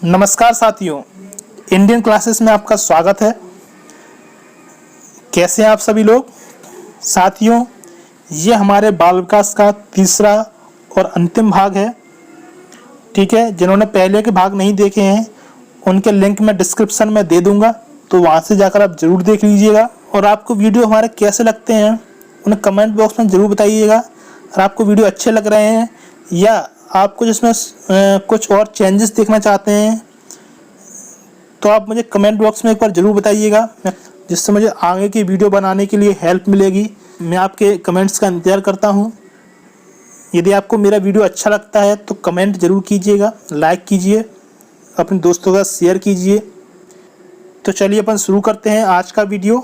नमस्कार साथियों, Indian classes में आपका स्वागत है। कैसे हैं आप सभी लोग? साथियों, ये हमारे बाल विकास का तीसरा और अंतिम भाग है। ठीक है, जिन्होंने पहले के भाग नहीं देखे हैं उनके लिंक मैं डिस्क्रिप्शन में दे दूंगा, तो वहाँ से जाकर आप ज़रूर देख लीजिएगा। और आपको वीडियो हमारे कैसे लगते हैं उन्हें कमेंट बॉक्स में ज़रूर बताइएगा। और आपको वीडियो अच्छे लग रहे हैं या आपको जिसमें कुछ और चेंजेस देखना चाहते हैं तो आप मुझे कमेंट बॉक्स में एक बार ज़रूर बताइएगा, जिससे मुझे आगे की वीडियो बनाने के लिए हेल्प मिलेगी। मैं आपके कमेंट्स का इंतज़ार करता हूँ। यदि आपको मेरा वीडियो अच्छा लगता है तो कमेंट ज़रूर कीजिएगा, लाइक कीजिए, अपने दोस्तों का शेयर कीजिए। तो चलिए अपन शुरू करते हैं आज का वीडियो।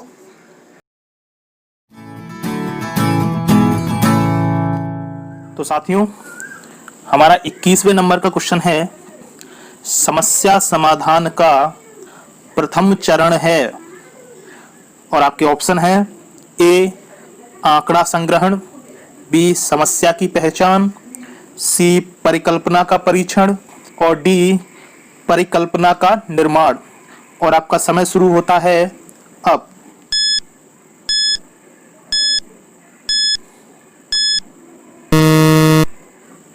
तो साथियों, हमारा 21वें नंबर का क्वेश्चन है, समस्या समाधान का प्रथम चरण है। और आपके ऑप्शन है ए आंकड़ा संग्रहण, बी समस्या की पहचान, सी परिकल्पना का परीक्षण और डी परिकल्पना का निर्माण। और आपका समय शुरू होता है अब।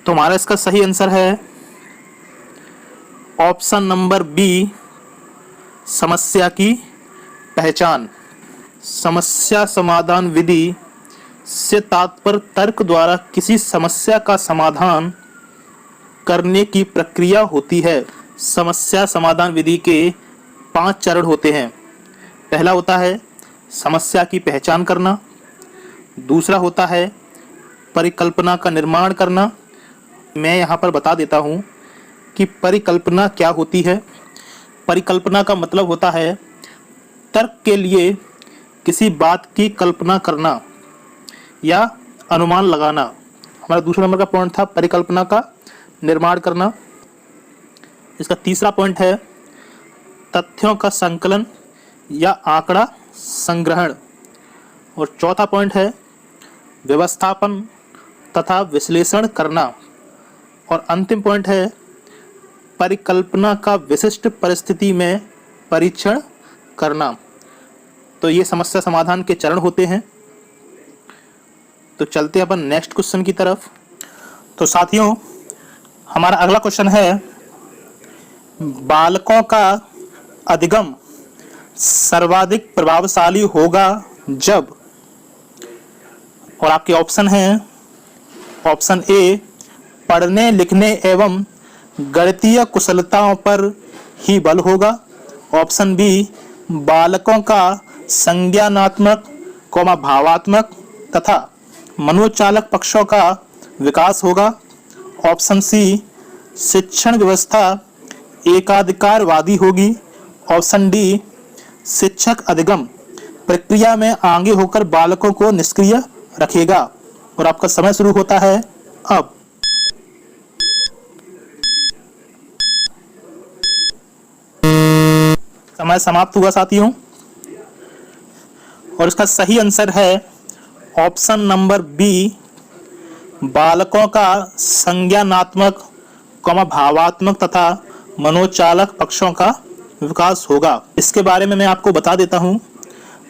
तो हमारा इसका सही आंसर है ऑप्शन नंबर बी, समस्या की पहचान। समस्या समाधान विधि से तात्पर्य तर्क द्वारा किसी समस्या का समाधान करने की प्रक्रिया होती है। समस्या समाधान विधि के 5 चरण होते हैं। पहला होता है समस्या की पहचान करना, दूसरा होता है परिकल्पना का निर्माण करना। मैं यहाँ पर बता देता हूँ कि परिकल्पना क्या होती है। परिकल्पना का मतलब होता है तर्क के लिए किसी बात की कल्पना करना या अनुमान लगाना। हमारा दूसरा नंबर का पॉइंट था परिकल्पना का निर्माण करना। इसका तीसरा पॉइंट है तथ्यों का संकलन या आंकड़ा संग्रहण। और चौथा पॉइंट है व्यवस्थापन तथा विश्लेषण करना। और अंतिम पॉइंट है परिकल्पना का विशिष्ट परिस्थिति में परीक्षण करना। तो ये समस्या समाधान के चरण होते हैं। तो चलते हैं अपन नेक्स्ट क्वेश्चन की तरफ। तो साथियों, हमारा अगला क्वेश्चन है, बालकों का अधिगम सर्वाधिक प्रभावशाली होगा जब। और आपके ऑप्शन हैं, ऑप्शन ए पढ़ने लिखने एवं गणितीय कुशलताओं पर ही बल होगा, ऑप्शन बी बालकों का संज्ञानात्मक भावात्मक तथा मनोचालक पक्षों का विकास होगा, ऑप्शन सी शिक्षण व्यवस्था एकाधिकारवादी होगी, ऑप्शन डी शिक्षक अधिगम प्रक्रिया में आगे होकर बालकों को निष्क्रिय रखेगा। और आपका समय शुरू होता है अब। समय समाप्त हुआ साथियों। और इसका सही आंसर है ऑप्शन नंबर बी, बालकों का संज्ञानात्मक भावात्मक तथा मनोचालक पक्षों का विकास होगा। इसके बारे में मैं आपको बता देता हूँ।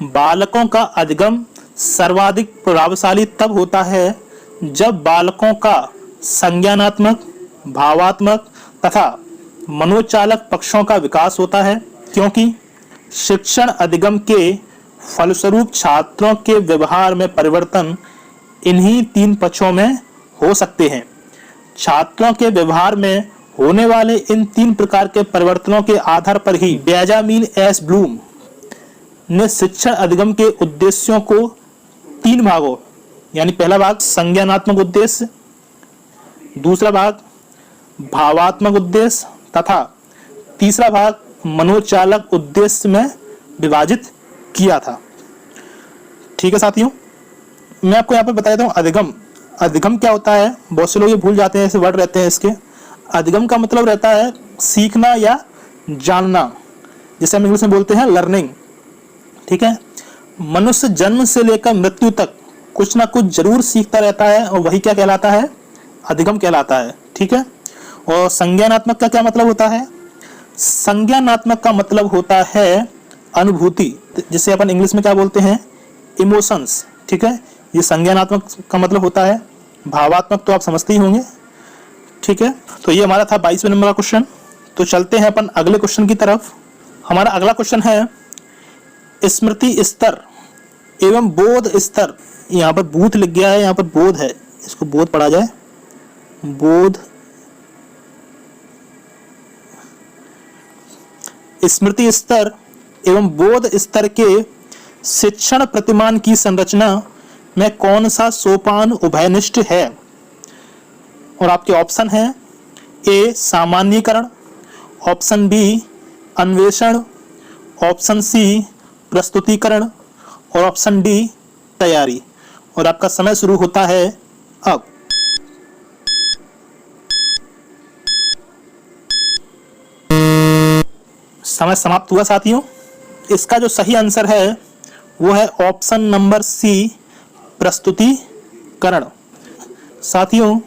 बालकों का अधिगम सर्वाधिक प्रभावशाली तब होता है जब बालकों का संज्ञानात्मक, भावात्मक तथा मनोचालक पक्षों का विकास होता है, क्योंकि शिक्षण अधिगम के फलस्वरूप छात्रों के व्यवहार में परिवर्तन इन्हीं 3 पक्षों में हो सकते हैं। छात्रों के व्यवहार में होने वाले इन 3 प्रकार के परिवर्तनों के आधार पर ही बेंजामिन एस ब्लूम ने शिक्षण अधिगम के उद्देश्यों को 3 भागों, यानी पहला भाग संज्ञानात्मक उद्देश्य, दूसरा भाग भावात्मक उद्देश्य तथा तीसरा भाग मनोचालक उद्देश्य में विभाजित किया था। ठीक है साथियों, मैं आपको यहाँ पर बता देता हूँ अधिगम। अधिगम क्या होता है? बहुत से लोग ये भूल जाते हैं, ऐसे वर्ड रहते हैं इसके। अधिगम का मतलब रहता है सीखना या जानना, जिसे हम इंग्लिश में बोलते हैं लर्निंग। ठीक है, मनुष्य जन्म से लेकर मृत्यु तक कुछ ना कुछ जरूर सीखता रहता है और वही क्या कहलाता है? अधिगम कहलाता है। ठीक है, और संज्ञानात्मक का क्या मतलब होता है? संज्ञानात्मक का मतलब होता है अनुभूति, जिसे अपन इंग्लिश में क्या बोलते हैं, इमोशंस। ठीक है, ये संज्ञानात्मक का मतलब होता है। भावात्मक तो आप समझते ही होंगे। ठीक है, तो ये हमारा था 22वें नंबर का क्वेश्चन। तो चलते हैं अपन अगले क्वेश्चन की तरफ। हमारा अगला क्वेश्चन है स्मृति स्तर एवं बोध स्तर। यहाँ पर बूथ लिख गया है, यहाँ पर बोध है, इसको बोध पढ़ा जाए, बोध। स्मृति स्तर एवं बोध स्तर के शिक्षण प्रतिमान की संरचना में कौन सा सोपान उभयनिष्ठ है? और आपके ऑप्शन हैं ए सामान्यीकरण, ऑप्शन बी अन्वेषण, ऑप्शन सी प्रस्तुतिकरण और ऑप्शन डी तैयारी। और आपका समय शुरू होता है अब। समय समाप्त हुआ साथियों। इसका जो सही आंसर है वो है ऑप्शन नंबर सी प्रस्तुतिकरण। साथियों,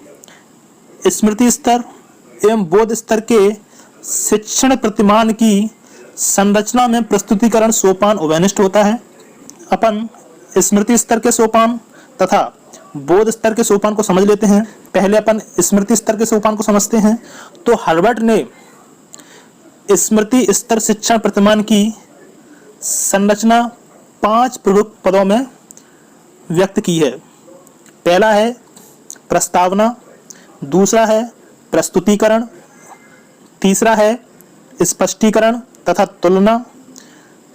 स्मृति स्तर एवं बोध स्तर के शिक्षण प्रतिमान की संरचना में प्रस्तुतिकरण सोपान उभयनिष्ठ होता है। अपन स्मृति स्तर के सोपान तथा बोध स्तर के सोपान को समझ लेते हैं। पहले अपन स्मृति स्तर के सोपान को समझते हैं। तो हार्वर्ड ने स्मृति स्तर शिक्षण प्रतिमान की संरचना 5 प्रमुख पदों में व्यक्त की है। पहला है प्रस्तावना, दूसरा है प्रस्तुतिकरण, तीसरा है स्पष्टीकरण तथा तुलना,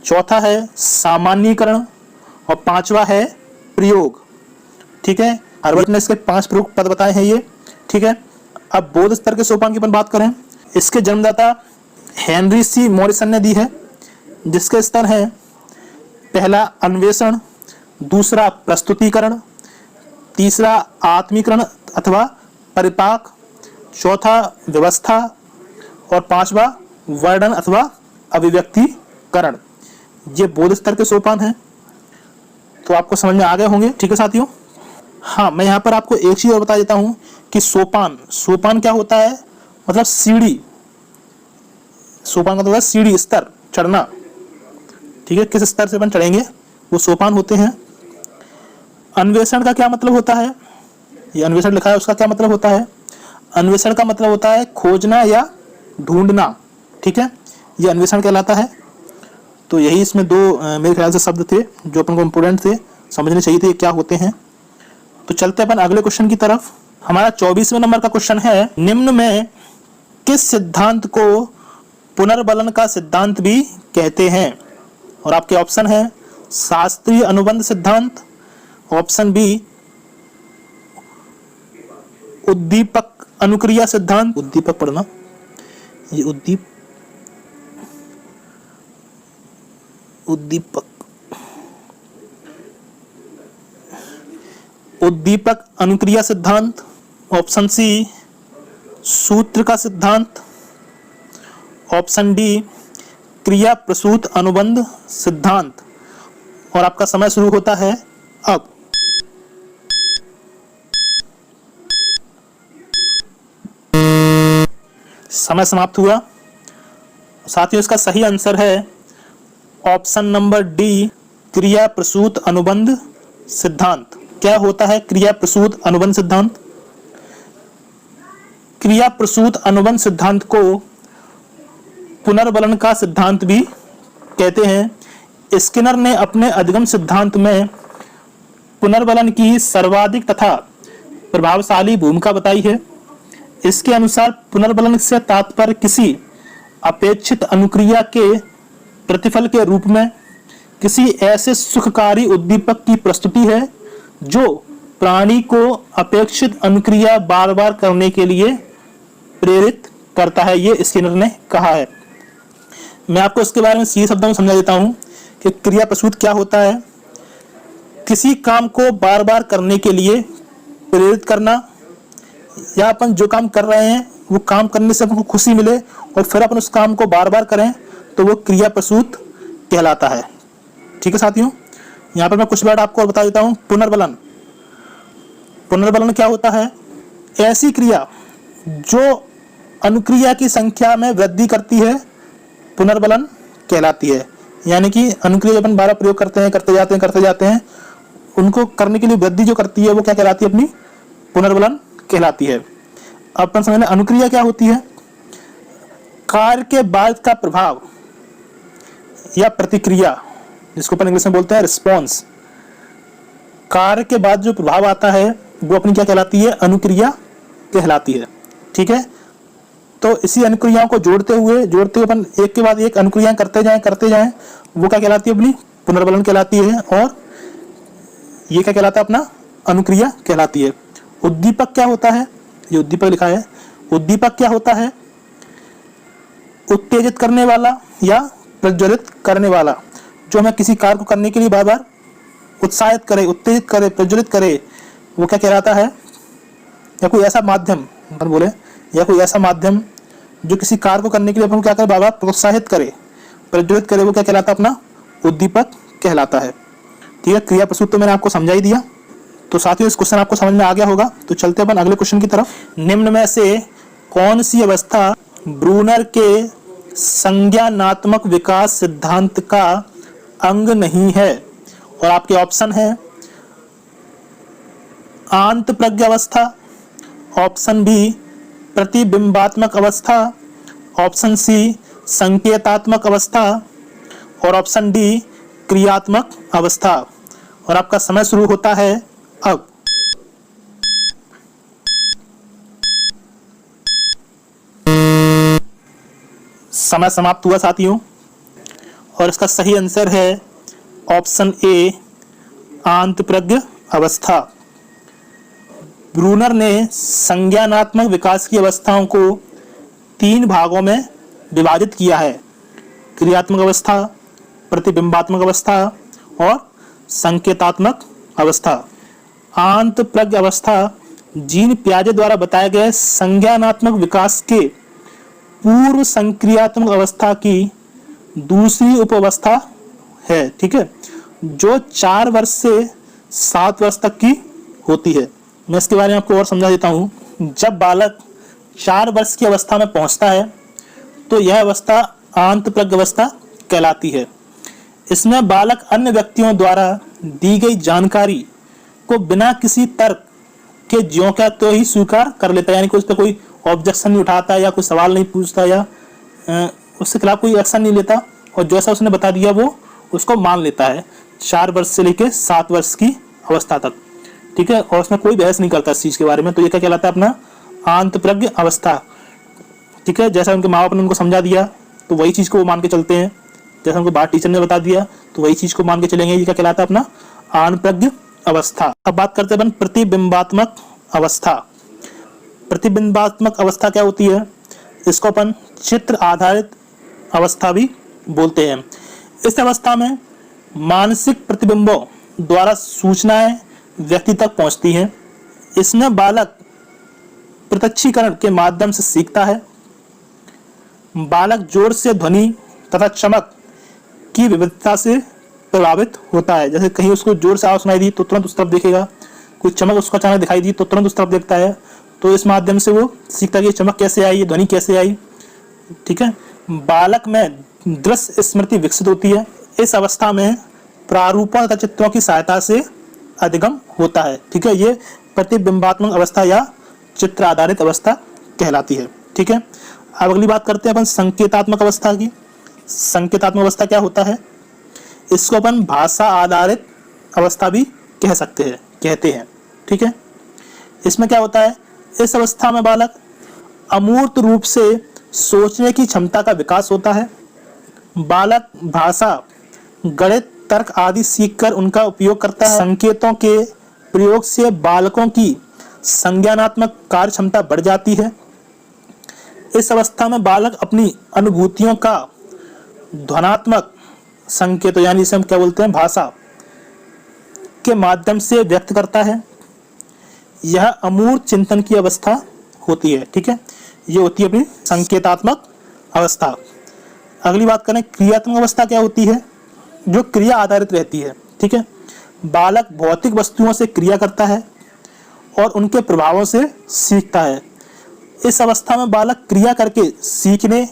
चौथा है सामान्यीकरण और पांचवा है प्रयोग। ठीक है, हार्वर्ड ने इसके 5 प्रमुख पद बताए हैं ये। ठीक है, अब बोध स्तर के सोपान की अपन बात करें। इसके जन्मदाता हेनरी सी मॉरिसन ने दी है, जिसके स्तर हैं पहला अन्वेषण, दूसरा प्रस्तुतिकरण, तीसरा आत्मीकरण अथवा परिपाक, चौथा व्यवस्था और पांचवा वर्णन अथवा अभिव्यक्तिकरण। ये बोध स्तर के सोपान हैं। तो आपको समझ में आ गए होंगे। ठीक है साथियों। हाँ, मैं यहाँ पर आपको एक चीज और बता देता हूँ कि सोपान क्या होता है, मतलब सीढ़ी। सोपान का मतलब सीढ़ी, स्तर, चढ़ना। ठीक है, किस स्तर से अपन चढ़ेंगे वो सोपान होते हैं। अन्वेषण का क्या मतलब होता है, ये अन्वेषण लिखा है उसका क्या मतलब होता है? अन्वेषण का मतलब होता है खोजना या ढूंढना। ठीक है, ये अन्वेषण कहलाता है। तो यही इसमें 2 मेरे ख्याल से शब्द थे जो अपन को इम्पोर्टेंट थे, समझने चाहिए थे क्या होते हैं। तो चलते अपन अगले क्वेश्चन की तरफ। हमारा 24वें नंबर का क्वेश्चन है, निम्न में किस सिद्धांत को पुनर्बलन का सिद्धांत भी कहते हैं? और आपके ऑप्शन है शास्त्रीय अनुबंध सिद्धांत, ऑप्शन बी उद्दीपक अनुक्रिया सिद्धांत, उद्दीपक पढ़ना, ये उद्दीपक अनुक्रिया सिद्धांत, ऑप्शन सी सूत्र का सिद्धांत, ऑप्शन डी क्रिया प्रसूत अनुबंध सिद्धांत। और आपका समय शुरू होता है अब। समय समाप्त हुआ साथियों। इसका सही आंसर है ऑप्शन नंबर डी क्रिया प्रसूत अनुबंध सिद्धांत। क्या होता है क्रिया प्रसूत अनुबंध सिद्धांत? क्रिया प्रसूत अनुबंध सिद्धांत को पुनर्बलन का सिद्धांत भी कहते हैं। स्किनर ने अपने अधिगम सिद्धांत में पुनर्बलन की सर्वाधिक तथा प्रभावशाली भूमिका बताई है। इसके अनुसार पुनर्बलन से तात्पर्य किसी अपेक्षित अनुक्रिया के प्रतिफल के रूप में किसी ऐसे सुखकारी उद्दीपक की प्रस्तुति है जो प्राणी को अपेक्षित अनुक्रिया बार बार करने के लिए प्रेरित करता है, ये स्किनर ने कहा है। मैं आपको इसके बारे में सीधे शब्दों में समझा देता हूं कि क्रिया प्रसूत क्या होता है। किसी काम को बार बार करने के लिए प्रेरित करना, या अपन जो काम कर रहे हैं वो काम करने से हमको खुशी मिले और फिर अपन उस काम को बार बार करें तो वो क्रिया प्रसूत कहलाता है। ठीक है साथियों, यहाँ पर मैं कुछ वर्ड आपको बता देता हूँ। पुनर्बलन क्या होता है? ऐसी क्रिया जो अनुक्रिया की संख्या में वृद्धि करती है पुनर्बलन कहलाती है। यानी कि अनुक्रिया जब अपन बार प्रयोग करते हैं, करते जाते हैं, उनको करने के लिए वृद्धि जो करती है वो क्या कहलाती है? अपनी पुनर्बलन कहलाती है। अब अपन समझ लें अनुक्रिया क्या होती है। कार्य के बाद का प्रभाव या प्रतिक्रिया, जिसको अपन इंग्लिश में बोलते हैं रिस्पॉन्स, कार्य के बाद जो प्रभाव आता है वो अपनी क्या कहलाती है? अनुक्रिया कहलाती है। ठीक है, तो इसी अनुक्रियाओं को जोड़ते हुए अपन एक के बाद एक अनुक्रियाएं करते जाएं, वो क्या कहलाती है? अपनी पुनर्बलन कहलाती है। और ये क्या कहलाता है? अपना अनुक्रिया कहलाती है। उद्दीपक क्या होता है? ये उद्दीपक लिखा है। उद्दीपक क्या होता है? उत्तेजित करने वाला या प्रज्वलित करने वाला, जो हमें किसी कार्य को करने के लिए बार बार उत्साहित करे, उत्तेजित करे, प्रज्वलित करे, वो क्या कहलाता है? या कोई ऐसा माध्यम अपन बोले, या कोई ऐसा माध्यम जो किसी कार्य को करने के लिए अपन क्या करे? बार बार प्रोत्साहित करे, प्रज्वलित करे, वो क्या कहलाता है? अपना उद्दीपक कहलाता है। ठीक है, क्रिया प्रस्तुत तो मैंने आपको समझा ही दिया। तो साथियों इस क्वेश्चन आपको समझ में आ गया होगा। तो चलते अपन अगले क्वेश्चन की तरफ। निम्न में से कौन सी अवस्था ब्रूनर के संज्ञानात्मक विकास सिद्धांत का अंग नहीं है? और आपके ऑप्शन है आंत प्रज्ञ अवस्था, ऑप्शन बी प्रतिबिंबात्मक अवस्था, ऑप्शन सी संकेतात्मक अवस्था और ऑप्शन डी क्रियात्मक अवस्था। और आपका समय शुरू होता है अब। समय समाप्त हुआ साथियों, और इसका सही आंसर है ऑप्शन ए आंतप्रज्ञ अवस्था। ब्रूनर ने संज्ञानात्मक विकास की अवस्थाओं को 3 भागों में विभाजित किया है: क्रियात्मक अवस्था, प्रतिबिंबात्मक अवस्था और संकेतात्मक अवस्था। आंतप्रज्ञ अवस्था जीन पियाजे द्वारा बताए गए संज्ञानात्मक विकास के पूर्व संक्रियात्मक अवस्था की दूसरी उपावस्था है। ठीक है, जो 4 वर्ष से 7 वर्ष तक की होती है। मैं इसके बारे में आपको और समझा देता हूँ। जब बालक 4 वर्ष की अवस्था में पहुंचता है तो यह अवस्था आंतप्रज्ञ अवस्था कहलाती है। इसमें बालक अन्य व्यक्तियों द्वारा दी गई जानकारी को बिना किसी तर्क के ज्यों का तो ही स्वीकार कर लेता है। यानी कि उस पर कोई ऑब्जेक्शन नहीं उठाता या कोई सवाल नहीं पूछता या उसके खिलाफ कोई एक्शन नहीं लेता, और जैसा उसने बता दिया वो उसको मान लेता है 4 वर्ष से लेकर 7 वर्ष की अवस्था तक। ठीक है, और उसमें कोई बहस नहीं करता इस चीज़ के बारे में। तो ये क्या कहलाता है? अपना आंतप्रज्ञ अवस्था। ठीक है, जैसा उनके माँ बाप ने उनको समझा दिया तो वही चीज़ को वो मान के चलते हैं, जैसा उनको बाहर टीचर ने बता दिया तो वही चीज़ को मान के चलेंगे। ये क्या कहलाता है? अपना आंतप्रज्ञ अवस्था। अब बात करते हैं अपन प्रतिबिंबात्मक अवस्था। प्रतिबिंबात्मक अवस्था क्या होती है? इसको अपन चित्र आधारित अवस्था भी बोलते हैं। इस अवस्था में मानसिक प्रतिबिंबों द्वारा सूचनाएं व्यक्ति तक पहुंचती हैं। इसमें बालक प्रत्यक्षीकरण के माध्यम से सीखता है। बालक जोर से ध्वनि तथा चमक की विविधता से प्रभावित होता है। जैसे कहीं उसको जोर से आवाज सुनाई दी तो तुरंत उस तरफ देखेगा, कोई चमक उसको अचानक दिखाई दी तो तुरंत उस तरफ देखता है। तो इस माध्यम से वो सीखता है कि चमक कैसे आई, ध्वनि कैसे आई। ठीक है, बालक में दृश्य स्मृति विकसित होती है। इस अवस्था में प्रारूपों तथा चित्रों की सहायता से अधिगम होता है। ठीक है, ये प्रतिबिंबात्मक अवस्था या चित्र आधारित अवस्था कहलाती है। ठीक है, अब अगली बात करते हैं अपन संकेतात्मक अवस्था की। संकेतात्मक अवस्था क्या होता है? इसको अपन भाषा आधारित अवस्था भी कहते हैं। ठीक है, इसमें क्या होता है? इस अवस्था में बालक अमूर्त रूप से सोचने की क्षमता का विकास होता है। बालक भाषा, गणित, तर्क आदि सीखकर उनका उपयोग करता है। संकेतों के प्रयोग से बालकों की संज्ञानात्मक कार्य क्षमता बढ़ जाती है। इस अवस्था में बालक अपनी अनुभूतियों का ध्वनात्मक संकेतों यानी इसे हम क्या बोलते हैं भाषा के माध्यम से व्यक्त करता है। यह अमूर्त चिंतन की अवस्था होती है। ठीक है, ये होती है अपनी संकेतात्मक अवस्था। अगली बात करें क्रियात्मक अवस्था क्या होती है? जो क्रिया आधारित रहती है। ठीक है, बालक भौतिक वस्तुओं से क्रिया करता है और उनके प्रभावों से सीखता है। इस अवस्था में बालक क्रिया करके सीखने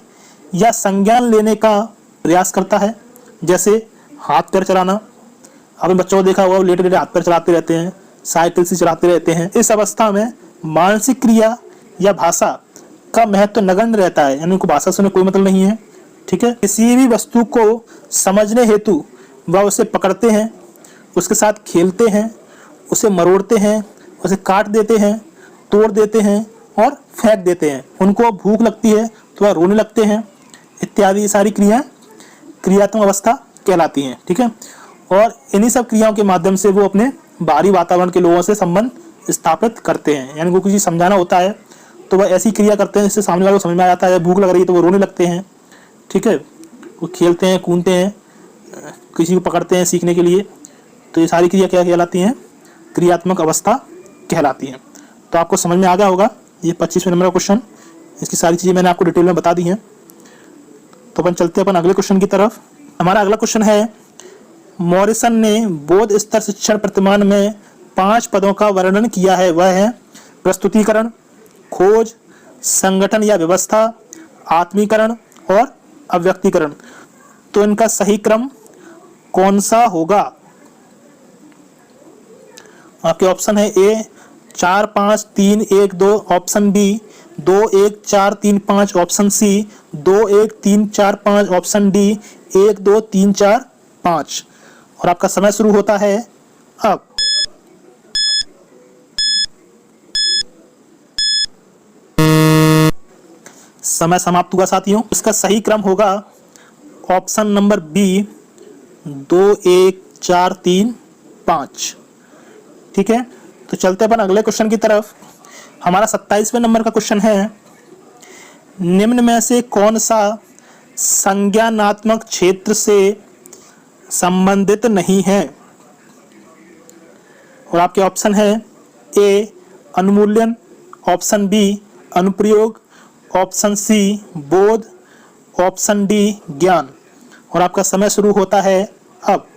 या संज्ञान लेने का प्रयास करता है, जैसे हाथ पैर चलाना। आपने बच्चों को देखा होगा, वो लेटे लेटे हाथ पैर चलाते रहते हैं, साइकिल से चलाते रहते हैं। इस अवस्था में मानसिक क्रिया या भाषा का महत्व नगण्य रहता है, यानी उनको भाषा से कोई मतलब नहीं है। ठीक है, किसी भी वस्तु को समझने हेतु वह उसे पकड़ते हैं, उसके साथ खेलते हैं, उसे मरोड़ते हैं, उसे काट देते हैं, तोड़ देते हैं और फेंक देते हैं। उनको भूख लगती है तो वह रोने लगते हैं इत्यादि। ये सारी क्रियाएं क्रियात्मक अवस्था कहलाती हैं। ठीक है, और इन्हीं सब क्रियाओं के माध्यम से वो अपने बाहरी वातावरण के लोगों से संबंध स्थापित करते हैं। यानी वो कुछ समझाना होता है तो वह ऐसी क्रिया करते हैं जिससे सामने वाले को समझ में आ जाता है। भूख लग रही है तो वो रोने लगते हैं। ठीक है, वो खेलते हैं, कूदते हैं, किसी को पकड़ते हैं सीखने के लिए। तो ये सारी क्रिया क्या कहलाती हैं? क्रियात्मक अवस्था कहलाती हैं। तो आपको समझ में आ गया होगा ये 25वें नंबर का क्वेश्चन। इसकी सारी चीज़ें मैंने आपको डिटेल में बता दी हैं। तो अपन चलते हैं अपन अगले क्वेश्चन की तरफ। हमारा अगला क्वेश्चन है, मॉरिसन ने बोध स्तर शिक्षण प्रतिमान में 5 पदों का वर्णन किया है। वह है प्रस्तुतिकरण, खोज, संगठन या व्यवस्था, आत्मीकरण और अव्यक्तीकरण। तो इनका सही क्रम कौन सा होगा? आपके ऑप्शन है A 4 5 3 1 2, option B 2 1 4 3 5, option C 2 1 3 4 5, option D 1 2 3 4 5। और आपका समय शुरू होता है अब। समय समाप्त हुआ साथियों। इसका सही क्रम होगा ऑप्शन नंबर बी 2 1 4 3 5। ठीक है, तो चलते अपन अगले क्वेश्चन की तरफ। हमारा 27वें नंबर का क्वेश्चन है, निम्न में से कौन सा संज्ञानात्मक क्षेत्र से संबंधित नहीं है? और आपके ऑप्शन है ए अनुमूल्यन, ऑप्शन बी अनुप्रयोग, ऑप्शन सी बोध, ऑप्शन डी ज्ञान। और आपका समय शुरू होता है अब।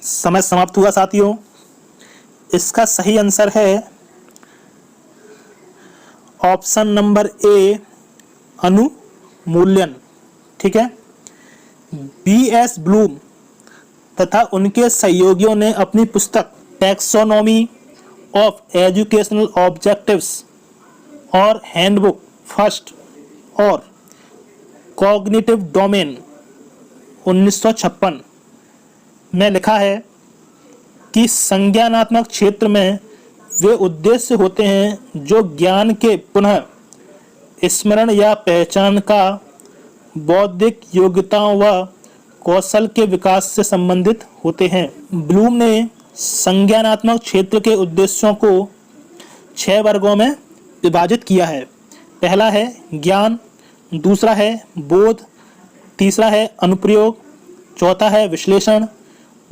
समय समाप्त हुआ साथियों। इसका सही आंसर है ऑप्शन नंबर ए अनुमूल्यन। ठीक है, B.S. ब्लूम तथा उनके सहयोगियों ने अपनी पुस्तक टैक्सोनॉमी ऑफ एजुकेशनल ऑब्जेक्टिव्स और हैंडबुक फर्स्ट और कॉग्निटिव डोमेन 1956 में लिखा है कि संज्ञानात्मक क्षेत्र में वे उद्देश्य होते हैं जो ज्ञान के पुनः स्मरण या पहचान का बौद्धिक योग्यताओं व कौशल के विकास से संबंधित होते हैं। ब्लूम ने संज्ञानात्मक क्षेत्र के उद्देश्यों को 6 वर्गों में विभाजित किया है। पहला है ज्ञान, दूसरा है बोध, तीसरा है अनुप्रयोग, चौथा है विश्लेषण,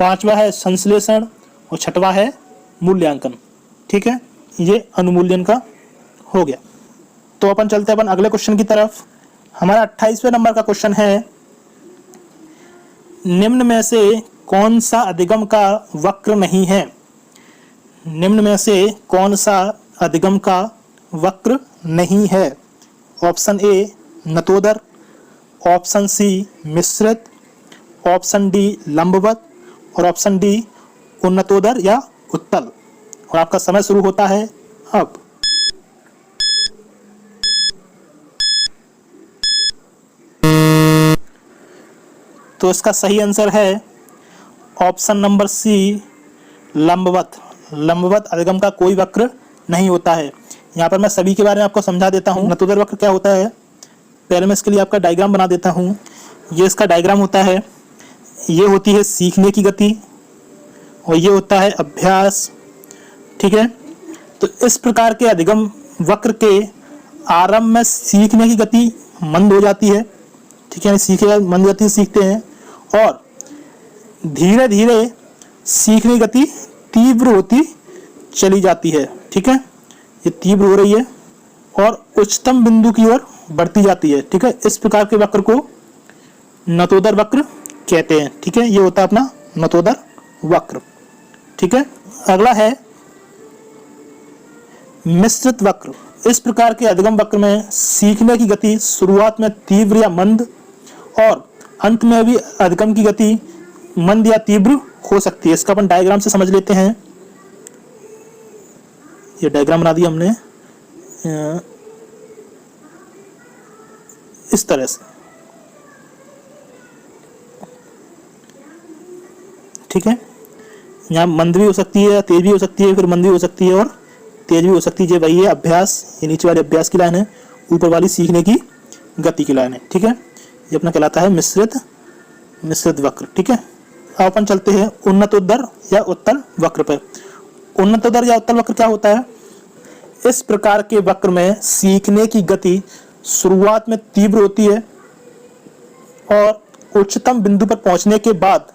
पांचवा है संश्लेषण और छठवां है मूल्यांकन। ठीक है, ये अनुमूल्यन का हो गया। तो अपन चलते हैं अपन अगले क्वेश्चन की तरफ। हमारा 28वें नंबर का क्वेश्चन है, निम्न में से कौन सा अधिगम का वक्र नहीं है? निम्न में से कौन सा अधिगम का वक्र नहीं है? ऑप्शन ए नतोदर, ऑप्शन सी मिश्रित, ऑप्शन डी लंबवत और ऑप्शन डी उन्नतोदर या उत्तल। और आपका समय शुरू होता है अब। तो इसका सही आंसर है ऑप्शन नंबर सी लंबवत। लंबवत अधिगम का कोई वक्र नहीं होता है। यहाँ पर मैं सभी के बारे में आपको समझा देता हूँ। नतोदर वक्र क्या होता है, पहले मैं इसके लिए आपका डायग्राम बना देता हूँ। ये इसका डायग्राम होता है। ये होती है सीखने की गति और ये होता है अभ्यास। ठीक है, तो इस प्रकार के अधिगम वक्र के आरंभ में सीखने की गति मंद हो जाती है। ठीक है, सीखे मंद गति सीखते हैं और धीरे धीरे सीखने की गति तीव्र होती चली जाती है। ठीक है, ये तीव्र हो रही है और उच्चतम बिंदु की ओर बढ़ती जाती है। ठीक है, इस प्रकार के वक्र को नतोदर वक्र कहते हैं। ठीक है, ये होता है अपना नतोदर वक्र। ठीक है, अगला है मिश्रित वक्र, इस प्रकार के अधिगम वक्र में सीखने की गति शुरुआत में तीव्र या मंद और अंत में भी अधिगम की गति मंद या तीव्र हो सकती है। इसका अपन डायग्राम से समझ लेते हैं। ये डायग्राम बना दिया हमने इस तरह से, ठीक है। यहाँ मंद भी हो सकती है, तेज भी हो सकती है, फिर मंद भी हो सकती है और तेज भी हो सकती है। ये वही है अभ्यास, ये नीचे वाले अभ्यास की लाइन है, ऊपर वाली सीखने की गति की लाइन है, ठीक है। ये अपना कहलाता है मिश्रित वक्र, ठीक है। अब अपन चलते हैं उन्नतोत्तर या उत्तल वक्र पर। उन्नतोत्तर या उत्तल वक्र क्या होता है? इस प्रकार के वक्र में सीखने की गति शुरुआत में तीव्र होती है और उच्चतम बिंदु पर पहुंचने के बाद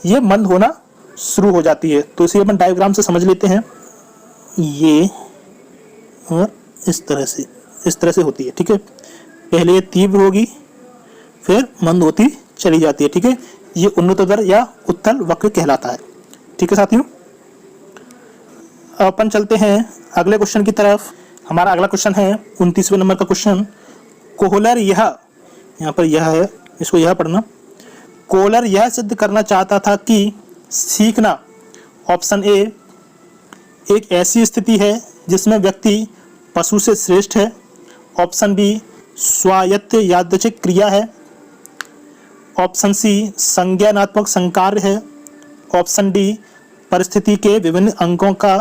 ये मंद होना शुरू हो जाती है। तो इसे अपन डायग्राम से समझ लेते हैं। ये और इस तरह से होती है, ठीक है। पहले ये तीव्र होगी, फिर मंद होती चली जाती है, ठीक है। ये उन्नतोत्तर या उत्तल वक्र कहलाता है, ठीक है साथियों। अपन चलते हैं अगले क्वेश्चन की तरफ। हमारा अगला क्वेश्चन है 29वें नंबर का क्वेश्चन। कोहलर यहाँ पर यह है, इसको यह पढ़ना। कोहलर यह सिद्ध करना चाहता था कि सीखना, ऑप्शन ए, एक ऐसी स्थिति है जिसमें व्यक्ति पशु से श्रेष्ठ है। ऑप्शन बी, स्वायत्त यादृच्छिक क्रिया है। ऑप्शन सी, संज्ञानात्मक संकार्य है। ऑप्शन डी, परिस्थिति के विभिन्न अंगों का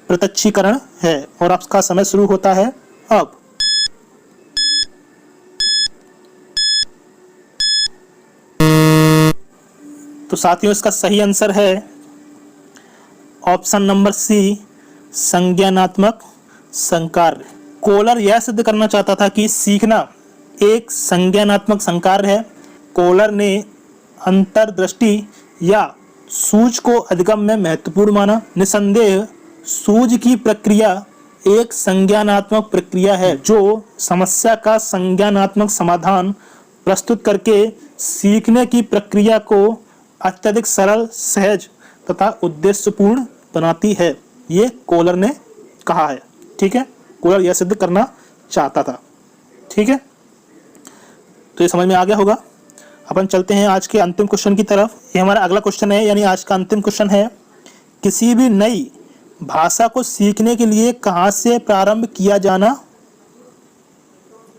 प्रत्यक्षीकरण है। और आपका समय शुरू होता है अब। तो साथियों इसका सही आंसर है ऑप्शन नंबर सी, संज्ञानात्मक संकार्य। कोहलर यह सिद्ध करना चाहता था कि सीखना एक संज्ञानात्मक संकार्य है। कोहलर ने अंतर्दृष्टि या सूझ को अधिगम में महत्वपूर्ण माना। निसंदेह सूझ की प्रक्रिया एक संज्ञानात्मक प्रक्रिया है जो समस्या का संज्ञानात्मक समाधान प्रस्तुत करके सीखने की प्रक्रिया को अत्यधिक सरल, सहज तथा उद्देश्यपूर्ण बनाती है। ये कोहलर ने कहा है, ठीक है। कोहलर यह सिद्ध करना चाहता था, ठीक है। तो ये समझ में आ गया होगा। अपन चलते हैं आज के अंतिम क्वेश्चन की तरफ। ये हमारा अगला क्वेश्चन है, यानी आज का अंतिम क्वेश्चन है। किसी भी नई भाषा को सीखने के लिए कहाँ से प्रारंभ किया जाना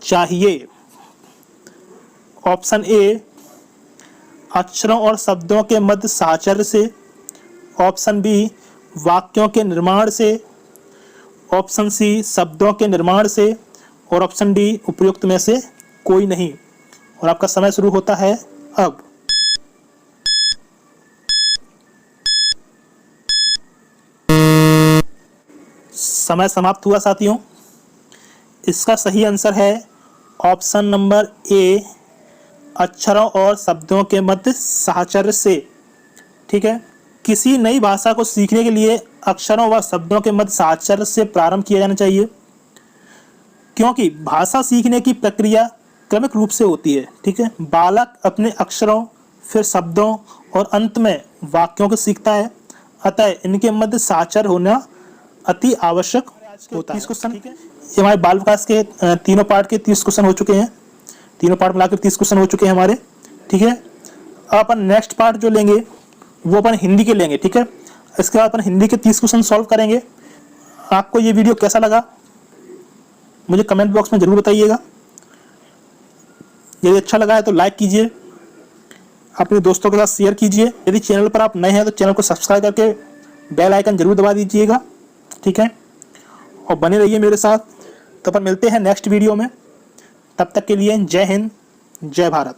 चाहिए? ऑप्शन ए, अक्षरों और शब्दों के मध्य साहचर्य से। ऑप्शन बी, वाक्यों के निर्माण से। ऑप्शन सी, शब्दों के निर्माण से। और ऑप्शन डी, उपयुक्त में से कोई नहीं। और आपका समय शुरू होता है अब। समय समाप्त हुआ साथियों। इसका सही आंसर है ऑप्शन नंबर ए, अक्षरों और शब्दों के मध्य साहचर्य से, ठीक है। किसी नई भाषा को सीखने के लिए अक्षरों व शब्दों के मध्य साहचर्य से प्रारंभ किया जाना चाहिए, क्योंकि भाषा सीखने की प्रक्रिया क्रमिक रूप से होती है, ठीक है। बालक अपने अक्षरों, फिर शब्दों और अंत में वाक्यों को सीखता है। अतः इनके मध्य साहचर्य होना अति आवश्यक होता है। 30 क्वेश्चन, ये हमारे बाल विकास के तीनों पार्ट के 30 क्वेश्चन हो चुके हैं। तीनों पार्ट मिलाकर 30 क्वेश्चन हो चुके हैं हमारे, ठीक है। अब अपन नेक्स्ट पार्ट जो लेंगे वो अपन हिंदी के लेंगे, ठीक है। इसके बाद अपन हिंदी के 30 क्वेश्चन सॉल्व करेंगे। आपको ये वीडियो कैसा लगा मुझे कमेंट बॉक्स में जरूर बताइएगा। यदि अच्छा लगा है तो लाइक कीजिए, अपने दोस्तों के साथ शेयर कीजिए। यदि चैनल पर आप नए हैं तो चैनल को सब्सक्राइब करके बेल आइकन जरूर दबा दीजिएगा, ठीक है। और बने रहिए मेरे साथ। तो अपन मिलते हैं नेक्स्ट वीडियो में। तब तक के लिए जय हिंद, जय भारत।